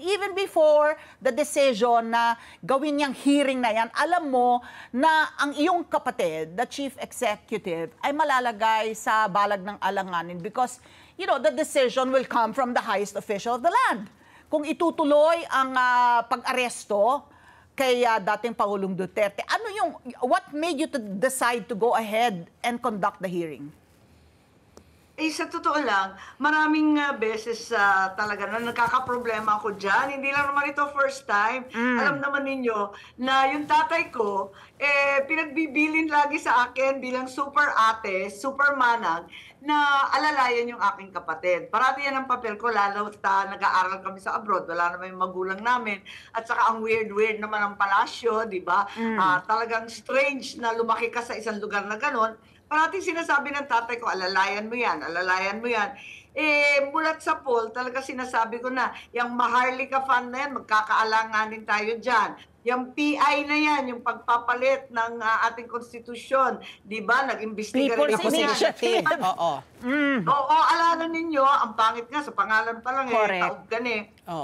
Even before the decision na gawin niyang hearing na yan, alam mo na ang iyong kapatid, the chief executive, ay malalagay sa balag ng alanganin because, you know, the decision will come from the highest official of the land. Kung itutuloy ang pag-aresto kay dating Pangulong Duterte, what made you to decide to go ahead and conduct the hearing? Sa totoo lang, maraming beses talaga na nagkakaproblema ako dyan. Hindi lang naman ito first time. Alam naman ninyo na yung tatay ko, pinagbibilin lagi sa akin bilang super ate, super manang, na alalayan yung aking kapatid. Parati yan ang papel ko, lalo nag-aaral kami sa abroad. Wala naman yung magulang namin. At saka ang weird-weird naman ang palasyo, di ba? Talagang strange na lumaki ka sa isang lugar na ganon. Parating sinasabi ng tatay ko, alalayan mo yan, alalayan mo yan. Mulat sa poll, talaga sinasabi ko na, yung Maharlika Fund na yan, magkakaalanganin tayo dyan. Yung PI na yan, yung pagpapalit ng ating konstitusyon, di ba? Nag-imbestiga rin ako. People's Initiative. Oo. Oo, alala ninyo, ang pangit nga, sa pangalan pa lang taog ka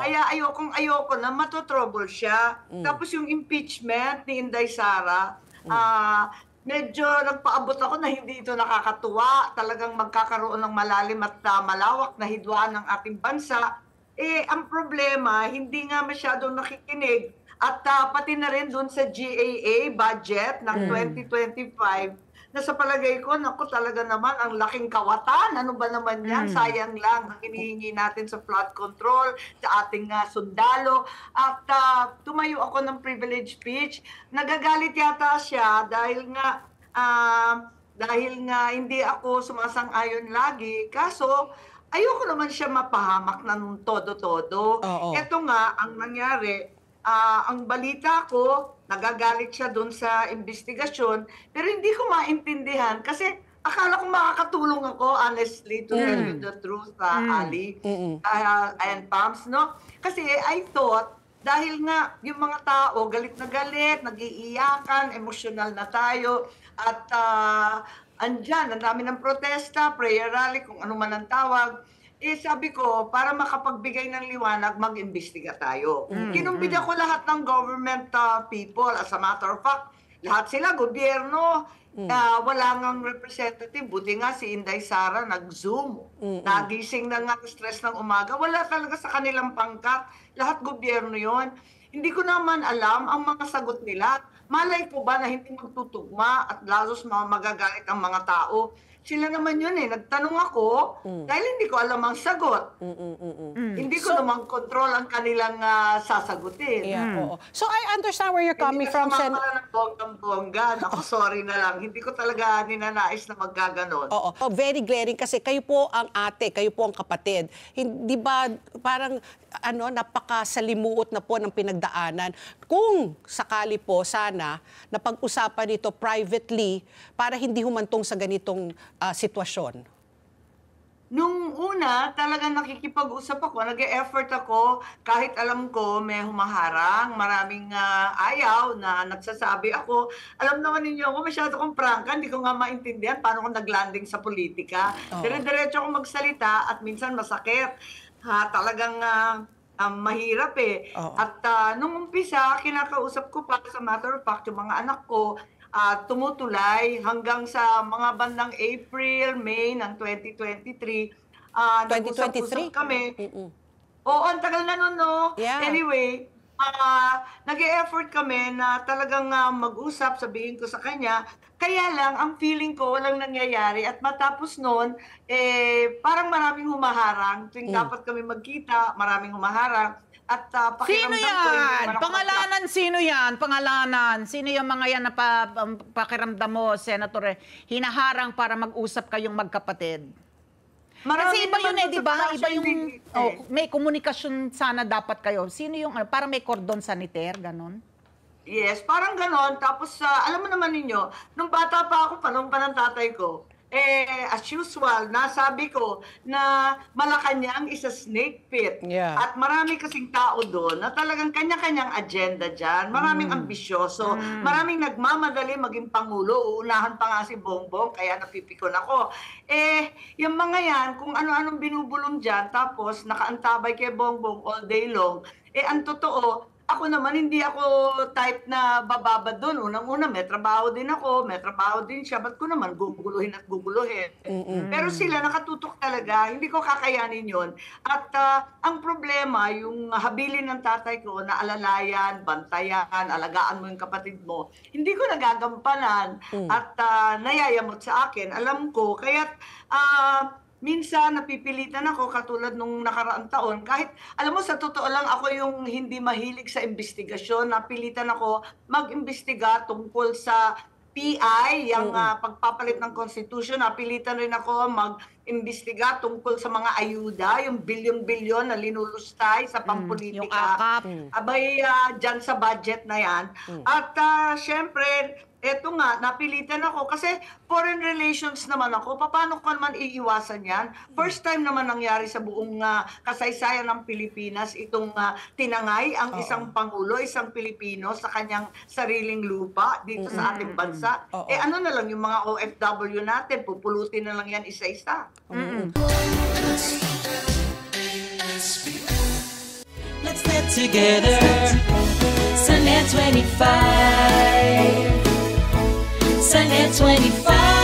Kaya ayoko na matotrouble siya. Tapos yung impeachment ni Inday Sara, medyo nagpaabot ako na hindi ito nakakatuwa. Talagang magkakaroon ng malalim at malawak na hidwaan ng ating bansa. Ang problema, hindi nga masyadong nakikinig. At pati na rin dun sa GAA budget ng 2025, na sa palagay ko, naku talaga naman, ang laking kawatan. Ano ba naman yan? Sayang lang ang hinihingi natin sa flood control, sa ating sundalo. At tumayo ako ng privilege speech. Nagagalit yata siya dahil nga hindi ako sumasang-ayon lagi. Kaso, ayoko naman siya mapahamak na nung todo-todo. Ito nga, ang nangyari, ang balita ko, nagagalit siya doon sa investigasyon, pero hindi ko maintindihan kasi akala ko makakatulong ako, honestly, to tell you the truth, Ali and Pams, no? Kasi I thought, dahil nga yung mga tao, galit na galit, nag-iiyakan, emosyonal na tayo, at andyan, ang dami ng protesta, prayer rally, kung ano man ang tawag, sabi ko, para makapagbigay ng liwanag, mag-imbestiga tayo. Kinumbid ako lahat ng government people. As a matter of fact, lahat sila, gobyerno, wala ngang representative. Buti nga si Inday Sara nag-Zoom. Nagising na nga stress ng umaga. Wala talaga sa kanilang pangkat. Lahat gobyerno yon. Hindi ko naman alam ang mga sagot nila. Malay ko ba na hindi magtutugma at lalos magagalit ang mga tao? Sila naman yun Nagtanong ako dahil hindi ko alam ang sagot. Hindi ko naman control ang kanilang sasagutin. So I understand where you're coming from, Sen. Hindi ka ng bonggang-bongga. Ako, sorry na lang. Hindi ko talaga ninanais na maggaganon. Very glaring kasi kayo po ang ate, kayo po ang kapatid. Hindi ba parang napakasalimuot na po ng pinagdaanan? Kung sakali po sana na pag-usapan ito privately para hindi humantong sa ganitong sitwasyon? Nung una, talagang nakikipag-usap ako, nag-e-effort ako, kahit alam ko may humaharang, maraming ayaw na nagsasabi ako. Alam naman ninyo ako, masyado kong prangka, hindi ko nga maintindihan paano ko naglanding sa politika. Dire-diretso akong magsalita at minsan masakit. Talagang mahirap At nung umpisa, kinakausap ko pa, sa matter of fact, yung mga anak ko, tumutulay hanggang sa mga bandang April, May ng 2023. 2023? Kami. Oo, ang tagal na nun, no? Yeah. Anyway, nag-e-effort kami na talagang mag-usap, sabihin ko sa kanya. Kaya lang, ang feeling ko, walang nangyayari. At matapos nun, parang maraming humaharang. Tuwing dapat kami magkita, maraming humaharang. At sino yan? Pangalanan, sino yan? Pangalanan. Sino yung mga yan na pakiramdam mo, Senator? Hinaharang para mag-usap kayong magkapatid. Kasi iba yun di ba? Iba yung may komunikasyon sana dapat kayo. Sino yung, parang may cordon sanitaire, ganon? Yes, parang ganon. Tapos, alam mo naman ninyo, nung bata pa ako, panong pa ng tatay ko, as usual, nasabi ko na Malacanang is a snake pit. At marami kasing tao doon na talagang kanya-kanyang agenda dyan. Maraming ambisyoso. Maraming nagmamadali maging Pangulo. Uunahan pa nga si Bongbong, kaya napipikon ako. Yung mga yan, kung ano-anong binubulong dyan, tapos nakaantabay kay Bongbong all day long, ang totoo, ako naman, hindi ako type na bababa doon. Unang-una, may trabaho din ako, may trabaho din siya. Ba't ko naman guguluhin at guguluhin? Pero sila nakatutok talaga, hindi ko kakayanin yon. At ang problema, yung habilin ng tatay ko na alalayan, bantayan, alagaan mo yung kapatid mo, hindi ko nagagampanan at nayayamot sa akin. Alam ko, kaya't minsan napipilitan ako katulad nung nakaraang taon. Kahit, alam mo, sa totoo lang ako yung hindi mahilig sa investigasyon. Napilitan ako mag-imbestiga tungkol sa PI, yung pagpapalit ng Constitution. Napilitan rin ako mag-imbestiga tungkol sa mga ayuda, yung bilyon-bilyon na linulustay sa pampolitika. Yung akap. Abay, dyan sa budget na yan. At syempre, eto nga, napilitan ako kasi foreign relations naman ako. Paano ko naman iiwasan yan? First time naman nangyari sa buong kasaysayan ng Pilipinas itong tinangay ang isang Pangulo, isang Pilipino sa kanyang sariling lupa dito sa ating bansa. Ano na lang yung mga OFW natin, pupulutin na lang yan isa-isa. Let's get together. Sunnet 25. Sunnet 25.